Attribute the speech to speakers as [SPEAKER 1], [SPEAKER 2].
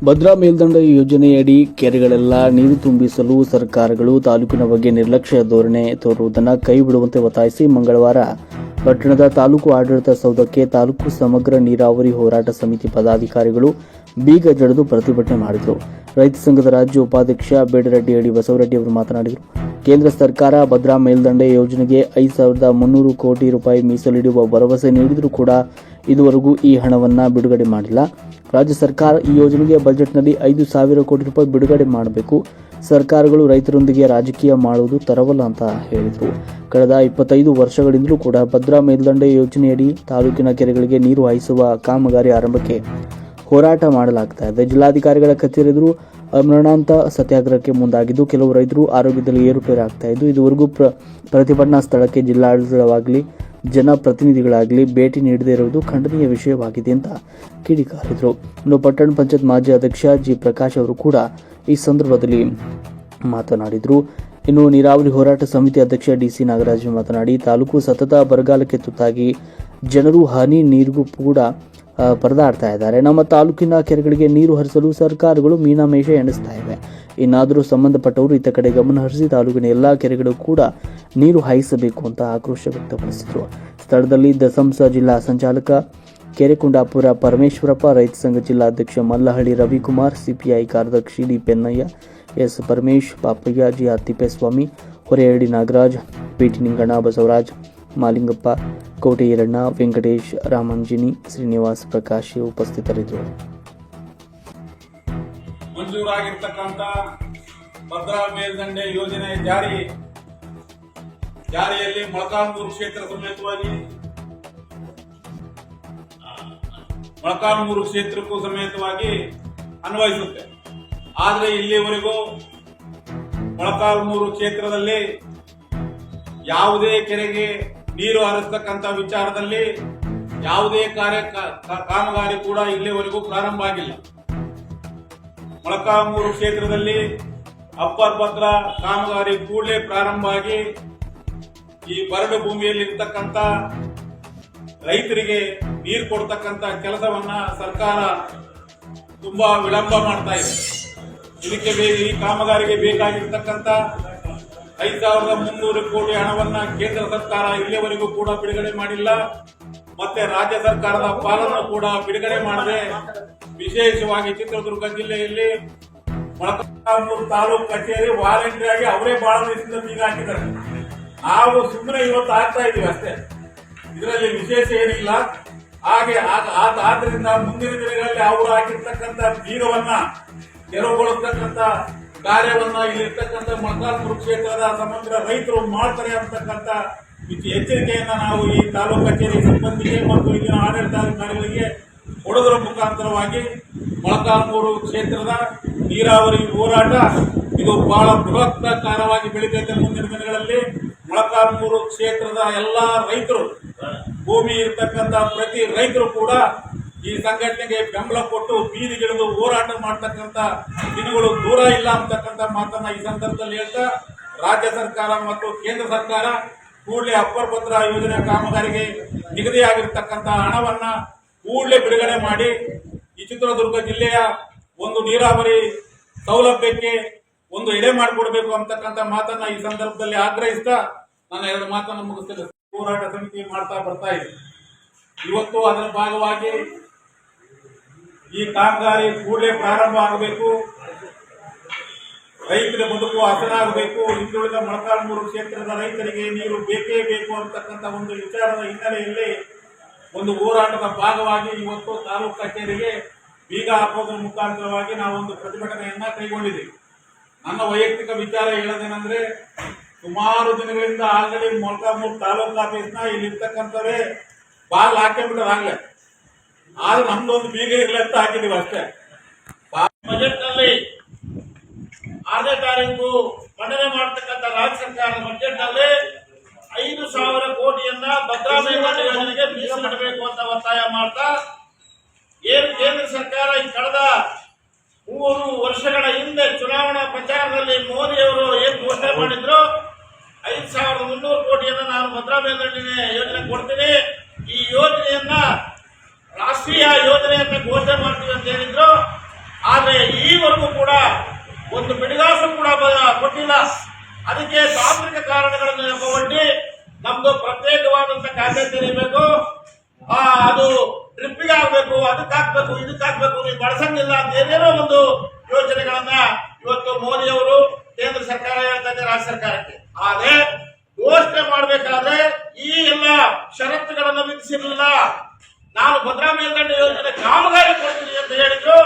[SPEAKER 1] ಭದ್ರಾ ಮೇಲ್ದಂಡೆ ಯೋಜನೆಯಡಿ ಕೆರೆಗಳೆಲ್ಲ ನೀರು ತುಂಬಿಸಲು ಸರ್ಕಾರಗಳು ತಾಲೂಕಿನ ಬಗ್ಗೆ ನಿರ್ಲಕ್ಷ್ಯ ಧೋರಣೆ ತೋರುವುದನ್ನು ಕೈಬಿಡುವಂತೆ ಒತ್ತಾಯಿಸಿ ಮಂಗಳವಾರ ಪಟ್ಟಣದ ತಾಲೂಕು ಆಡಳಿತ ಸೌಧಕ್ಕೆ ತಾಲೂಕು ಸಮಗ್ರ ನೀರಾವರಿ ಹೋರಾಟ ಸಮಿತಿ ಪದಾಧಿಕಾರಿಗಳು ಬೀಗ ಜಡಿದು ಪ್ರತಿಭಟನೆ ಮಾಡಿದರು. ರೈತ ಸಂಘದ ರಾಜ್ಯ ಉಪಾಧ್ಯಕ್ಷ ಬೇಡರೆಡ್ಡಿ ಅಡಿ ಬಸವರೆಡ್ಡಿ ಅವರು ಮಾತನಾಡಿದರು. ಕೇಂದ್ರ ಸರ್ಕಾರ ಭದ್ರಾ ಮೇಲ್ದಂಡೆ ಯೋಜನೆಗೆ 5,300 ಕೋಟಿ ರೂಪಾಯಿ ಮೀಸಲಿಡುವ ಭರವಸೆ ನೀಡಿದರೂ ಕೂಡ ಇದುವರೆಗೂ ಈ ಹಣವನ್ನು ಬಿಡುಗಡೆ ಮಾಡಿಲ್ಲ. ರಾಜ್ಯ ಸರ್ಕಾರ ಈ ಯೋಜನೆಗೆ ಬಜೆಟ್ನಲ್ಲಿ 5,000 ಕೋಟಿ ರೂಪಾಯಿ ಬಿಡುಗಡೆ ಮಾಡಬೇಕು. ಸರ್ಕಾರಗಳು ರೈತರೊಂದಿಗೆ ರಾಜಕೀಯ ಮಾಡುವುದು ತರವಲ್ಲ ಅಂತ ಹೇಳಿದರು. ಕಳೆದ 25 ವರ್ಷಗಳಿಂದಲೂ ಕೂಡ ಭದ್ರಾ ಮೇಲ್ದಂಡೆ ಯೋಜನೆಯಡಿ ತಾಲೂಕಿನ ಕೆರೆಗಳಿಗೆ ನೀರು ಹಾಯಿಸುವ ಕಾಮಗಾರಿ ಆರಂಭಕ್ಕೆ ಹೋರಾಟ ಮಾಡಲಾಗ್ತಾ ಇದೆ. ಜಿಲ್ಲಾಧಿಕಾರಿಗಳ ಕಚೇರಿ ಎದುರು ಮರಣಾಂತ ಸತ್ಯಾಗ್ರಹಕ್ಕೆ ಮುಂದಾಗಿದ್ದು ಕೆಲವು ರೈತರು ಆರೋಗ್ಯದಲ್ಲಿ ಏರುಪೇರಾಗ್ತಾ ಇದ್ದು ಇದುವರೆಗೂ ಪ್ರತಿಭಟನಾ ಸ್ಥಳಕ್ಕೆ ಜಿಲ್ಲಾಡಳಿತವಾಗಲಿ ಜನಪ್ರತಿನಿಧಿಗಳಾಗಲಿ ಭೇಟಿ ನೀಡದೇ ಇರುವುದು ಖಂಡನೀಯ ವಿಷಯವಾಗಿದೆ ಅಂತ ಕಿಡಿಕಾರಿದರು. ಇನ್ನು ಪಟ್ಟಣ ಪಂಚಾಯತ್ ಮಾಜಿ ಅಧ್ಯಕ್ಷ ಜಿ ಪ್ರಕಾಶ್ ಅವರು ಕೂಡ ಈ ಸಂದರ್ಭದಲ್ಲಿ ಮಾತನಾಡಿದರು. ಇನ್ನು ನೀರಾವರಿ ಹೋರಾಟ ಸಮಿತಿ ಅಧ್ಯಕ್ಷ ಡಿಸಿ ನಾಗರಾಜ್ ಮಾತನಾಡಿ, ತಾಲೂಕು ಸತತ ಬರಗಾಲಕ್ಕೆ ತುತ್ತಾಗಿ ಜನರು ಹನಿ ನೀರಿಗೂ ಕೂಡ ಪರದಾಡ್ತಾ ಇದ್ದಾರೆ. ನಮ್ಮ ತಾಲೂಕಿನ ಕೆರೆಗಳಿಗೆ ನೀರು ಹರಿಸಲು ಸರ್ಕಾರಗಳು ಮೀನಾಮೇಷ ಎಣಿಸ್ತಾ ಇವೆ. ಇನ್ನಾದರೂ ಸಂಬಂಧಪಟ್ಟವರು ಇತ್ತ ಕಡೆ ಗಮನ ಹರಿಸಿ ತಾಲೂಕಿನ ಎಲ್ಲಾ ಕೆರೆಗಳು ಕೂಡ ನೀರು ಹಾಯಿಸಬೇಕು ಅಂತ ಆಕ್ರೋಶ ವ್ಯಕ್ತಪಡಿಸಿದರು. ಸ್ಥಳದಲ್ಲಿ ದಸಂಸ ಜಿಲ್ಲಾ ಸಂಚಾಲಕ ಕೆರೆಕುಂಡಾಪುರ ಪರಮೇಶ್ವರಪ್ಪ, ರೈತ ಸಂಘ ಜಿಲ್ಲಾಧ್ಯಕ್ಷ ಮಲ್ಲಹಳ್ಳಿ ರವಿಕುಮಾರ್, ಸಿಪಿಐ ಕಾರ್ಯದರ್ಶಿ D Pennaiah, S Paramesh, Papaiah, G R Thippeswamy, Horeyadi Nagaraj, PT Ninganna, Basavaraj, Malingappa, Kote Eranna, Venkatesh, ರಾಮಂಜಿನಿ, Srinivas, Prakash ಉಪಸ್ಥಿತರಿದ್ದರು.
[SPEAKER 2] ಮಂಜೂರಾಗಿರ್ತಕ್ಕಂಥ ಭದ್ರಾ ಮೇಲ್ದಂಡೆ ಯೋಜನೆ ಜಾರಿಯಲ್ಲಿ ಮೊಳಕಾಲ್ಮೂರು ಕ್ಷೇತ್ರ ಸಮೇತವಾಗಿ ಮೊಳಕಾಲ್ಮೂರು ಕ್ಷೇತ್ರಕ್ಕೂ ಸಮೇತವಾಗಿ ಅನ್ವಯಿಸುತ್ತೆ. ಆದರೆ ಇಲ್ಲಿವರೆಗೂ ಮೊಳಕಾಲ್ಮೂರು ಕ್ಷೇತ್ರದಲ್ಲಿ ಯಾವುದೇ ಕೆರೆಗೆ ನೀರು ಹರಿಸತಕ್ಕಂಥ ವಿಚಾರದಲ್ಲಿ ಯಾವುದೇ ಕಾಮಗಾರಿ ಕೂಡ ಇಲ್ಲಿವರೆಗೂ ಪ್ರಾರಂಭ ಆಗಿಲ್ಲ. ಮೊಳಕಾಲ್ಮೂರು ಕ್ಷೇತ್ರದಲ್ಲಿ ಅಪ್ಪರ್ ಭದ್ರಾ ಕಾಮಗಾರಿ ಕೂಡಲೇ ಪ್ರಾರಂಭ ಆಗಿ ಈ ಬರಡು ಭೂಮಿಯಲ್ಲಿರ್ತಕ್ಕಂಥ ರೈತರಿಗೆ ನೀರು ಕೊಡ್ತಕ್ಕಂಥ ಕೆಲಸವನ್ನ ಸರ್ಕಾರ ತುಂಬಾ ವಿಳಂಬ ಮಾಡ್ತಾ ಇದೆ. ಇದಕ್ಕೆ ಈ ಕಾಮಗಾರಿಗೆ ಬೇಕಾಗಿರ್ತಕ್ಕಂಥ 5,300 ಕೋಟಿ ಹಣವನ್ನ ಕೇಂದ್ರ ಸರ್ಕಾರ ಇಲ್ಲಿಯವರೆಗೂ ಕೂಡ ಬಿಡುಗಡೆ ಮಾಡಿಲ್ಲ. ಮತ್ತೆ ರಾಜ್ಯ ಸರ್ಕಾರದ ಪಾಲನ್ನು ಕೂಡ ಬಿಡುಗಡೆ ಮಾಡದೆ ವಿಶೇಷವಾಗಿ ಚಿತ್ರದುರ್ಗ ಜಿಲ್ಲೆಯಲ್ಲಿ ಮೊಳಕಾಲ್ಮೂರು ತಾಲೂಕು ಕಚೇರಿ ವಾಲಂಟರಿ ಆಗಿ ಅವರೇ ಬಹಳ ದಿವಸದಿಂದ ಬೀಗ ಹಾಕಿದ್ದಾರೆ. ನಾವು ಸುಮ್ಮನೆ ಇವತ್ತು ಆಗ್ತಾ ಇದೀವಿ ಅಷ್ಟೇ, ಇದರಲ್ಲಿ ವಿಶೇಷ ಏನಿಲ್ಲ. ಹಾಗೆ ಆದ್ರಿಂದ ಮುಂದಿನ ದಿನಗಳಲ್ಲಿ ಅವರು ಹಾಕಿರ್ತಕ್ಕಂಥ ಬೀಗವನ್ನ ತೆರವುಗೊಳಿಸ್ತಕ್ಕಂಥ ಕಾರ್ಯವನ್ನ ಇಲ್ಲಿರ್ತಕ್ಕಂಥ ಮೊಳಕಾಲ್ಮೂರು ಕ್ಷೇತ್ರದ ಸಮಗ್ರ ರೈತರು ಮಾಡ್ತಾರೆ ಅಂತಕ್ಕಂಥ ಎಚ್ಚರಿಕೆಯನ್ನ ನಾವು ಈ ತಾಲೂಕು ಕಚೇರಿ ಸಿಬ್ಬಂದಿಗೆ ಮತ್ತು ಇಲ್ಲಿನ ಆಡಳಿತಾಧಿಕಾರಿಗಳಿಗೆ ಕೊಡೋದರ ಮುಖಾಂತರವಾಗಿ ಮೊಳಕಾಲ್ಮೂರು ಕ್ಷೇತ್ರದ ನೀರಾವರಿ ಹೋರಾಟ ಇದು ಬಹಳ ಬೃಹತ್ತಾಕಾರವಾಗಿ ಬೆಳೀತೈತೆ. ಮುಂದಿನ ದಿನಗಳಲ್ಲಿ ಮೊಳಕಾಲ್ಮೂರು ಕ್ಷೇತ್ರದ ಎಲ್ಲಾ ರೈತರು, ಭೂಮಿ ಇರ್ತಕ್ಕಂಥ ಪ್ರತಿ ರೈತರು ಕೂಡ ಈ ಸಂಘಟನೆಗೆ ಬೆಂಬಲ ಕೊಟ್ಟು ಬೀದಿಗಿಳಿದು ಹೋರಾಟ ಮಾಡತಕ್ಕಂಥ ದಿನಗಳು ದೂರ ಇಲ್ಲ ಅಂತಕ್ಕಂಥ ಮಾತನ್ನ ಈ ಸಂದರ್ಭದಲ್ಲಿ ಹೇಳ್ತಾ, ರಾಜ್ಯ ಸರ್ಕಾರ ಮತ್ತು ಕೇಂದ್ರ ಸರ್ಕಾರ ಕೂಡಲೇ ಅಪ್ಪರ್ ಭದ್ರಾ ಯೋಜನೆ ಕಾಮಗಾರಿಗೆ ನಿಗದಿಯಾಗಿರ್ತಕ್ಕಂಥ ಹಣವನ್ನ ಕೂಡಲೇ ಬಿಡುಗಡೆ ಮಾಡಿ ಈ ಚಿತ್ರದುರ್ಗ ಜಿಲ್ಲೆಯ ಒಂದು ನೀರಾವರಿ ಸೌಲಭ್ಯಕ್ಕೆ ಒಂದು ಎಡೆ ಮಾಡಿಕೊಡ್ಬೇಕು ಅಂತಕ್ಕಂಥ ಮಾತನ್ನ ಈ ಸಂದರ್ಭದಲ್ಲಿ ಆಗ್ರಹಿಸ್ತಾ ನನ್ನ 2 ಮಾತನ್ನು ಮುಗಿಸ್ತೇನೆ. ಹೋರಾಟ ಸಮಿತಿ ಮಾಡ್ತಾ ಬರ್ತಾ ಇದೆ. ಇವತ್ತು ಅದರ ಭಾಗವಾಗಿ ಈ ಕಾಮಗಾರಿ ಕೂಡಲೇ ಪ್ರಾರಂಭ ಆಗಬೇಕು, ರೈತರ ಬದುಕು ಹಸನಾಗಬೇಕು, ಹಿಂದುಳಿದ ಮೊಳಕಾಲ್ಮೂರು ಕ್ಷೇತ್ರದ ರೈತರಿಗೆ ನೀರು ಬೇಕೇ ಬೇಕು ಅಂತಕ್ಕಂಥ ಒಂದು ವಿಚಾರದ ಹಿನ್ನೆಲೆಯಲ್ಲಿ ಒಂದು ಹೋರಾಟದ ಭಾಗವಾಗಿ ಇವತ್ತು ತಾಲೂಕು ಕಚೇರಿಗೆ ಬೀಗ ಹಾಕೋದ್ರ ಮುಖಾಂತರವಾಗಿ ನಾವೊಂದು ಪ್ರತಿಭಟನೆಯನ್ನ ಕೈಗೊಂಡಿದ್ದೀವಿ. ನನ್ನ ವೈಯಕ್ತಿಕ ವಿಚಾರ ಹೇಳೋದೇನೆಂದ್ರೆ, ಸುಮಾರು ದಿನಗಳಿಂದ ಆಲ್ರೆಡಿ ಮೊಳಕಾಲ್ಮೂರು ತಾಲೂಕು ಆಫೀಸ್ನ ಇಲ್ಲಿರ್ತಕ್ಕಂಥವೇ ಬಾಲ್ ಹಾಕಿಬಿಟ್ಟದಾಗ್ಲೇ, ಆದ್ರೆ ನಮ್ದೊಂದು ಬೀಗ ಇರಲಿ ಅಂತ ಹಾಕಿದೀವಿ ಅಷ್ಟೇ. ಬಜೆಟ್ ನಲ್ಲಿ 6ನೇ ತಾರೀಕು ಮಂಡನೆ ಮಾಡತಕ್ಕಂಥ ರಾಜ್ಯ ಸರ್ಕಾರದ ಬಜೆಟ್ ನಲ್ಲಿ 5,000 ಕೋಟಿಯನ್ನ ಭದ್ರಾ ಮೇಲ್ದಂಡೆ ಯೋಜನೆಗೆ ಮೀಸಲಿಡಬೇಕು ಅಂತ ಒತ್ತಾಯ ಮಾಡ್ತಾ, ಏನು ಕೇಂದ್ರ ಸರ್ಕಾರ ಈ ಕಳೆದ 3 ವರ್ಷಗಳ ಹಿಂದೆ ಚುನಾವಣಾ ಪ್ರಚಾರದಲ್ಲಿ ಮೋದಿ ಅವರು ಏನ್ ಘೋಷಣೆ ಮಾಡಿದ್ರು, 5,300 ಕೋಟಿಯನ್ನ ನಾನು ಭದ್ರಾ ಮೇಲ್ದಂಡೆ ಯೋಜನೆ ಕೊಡ್ತೀನಿ, ಈ ಯೋಜನೆಯನ್ನ ರಾಷ್ಟ್ರೀಯ ಯೋಜನೆಯನ್ನ ಘೋಷಣೆ ಮಾಡ್ತೀವಿ ಅಂತ ಹೇಳಿದ್ರು. ಆದ್ರೆ
[SPEAKER 3] ಒಂದು ಬಿಡಿಗಾಸು ಕೂಡ ಕೊಟ್ಟಿಲ್ಲ. ಅದಕ್ಕೆ ತಾಂತ್ರಿಕ ಕಾರಣಗಳನ್ನು ಒಡ್ಡಿ ನಮ್ದು ಪ್ರತ್ಯೇಕವಾದಂತ ಖಾತೆ ತೆರೀಬೇಕು, ಅದು ಡ್ರಿಪ್ಪಿಗೆ ಆಗ್ಬೇಕು, ಅದಕ್ಕೆ ಹಾಕ್ಬೇಕು, ಇದಕ್ಕೆ ಹಾಕ್ಬೇಕು, ನೀವು ಬಳಸಂಗಿಲ್ಲ ಅಂತ ಏನೇನೋ ಒಂದು ಯೋಜನೆಗಳನ್ನ ಇವತ್ತು ಮೋದಿ ಅವರು ಕೇಂದ್ರ ಸರ್ಕಾರ ಹೇಳ್ತಾ ಇದೆ ರಾಜ್ಯ ಸರ್ಕಾರಕ್ಕೆ. ಆದ್ರೆ ಘೋಷಣೆ ಮಾಡಬೇಕಾದ್ರೆ ಈ ಎಲ್ಲ ಷರತ್ತುಗಳನ್ನು ವಿಧಿಸಿರಲಿಲ್ಲ. ನಾನು ಭದ್ರಾ ಮೇಲ್ದಂಡೆ ಯೋಜನೆ ಕಾಮಗಾರಿ ಕೊಡ್ತೀನಿ ಅಂತ ಹೇಳಿದ್ರು.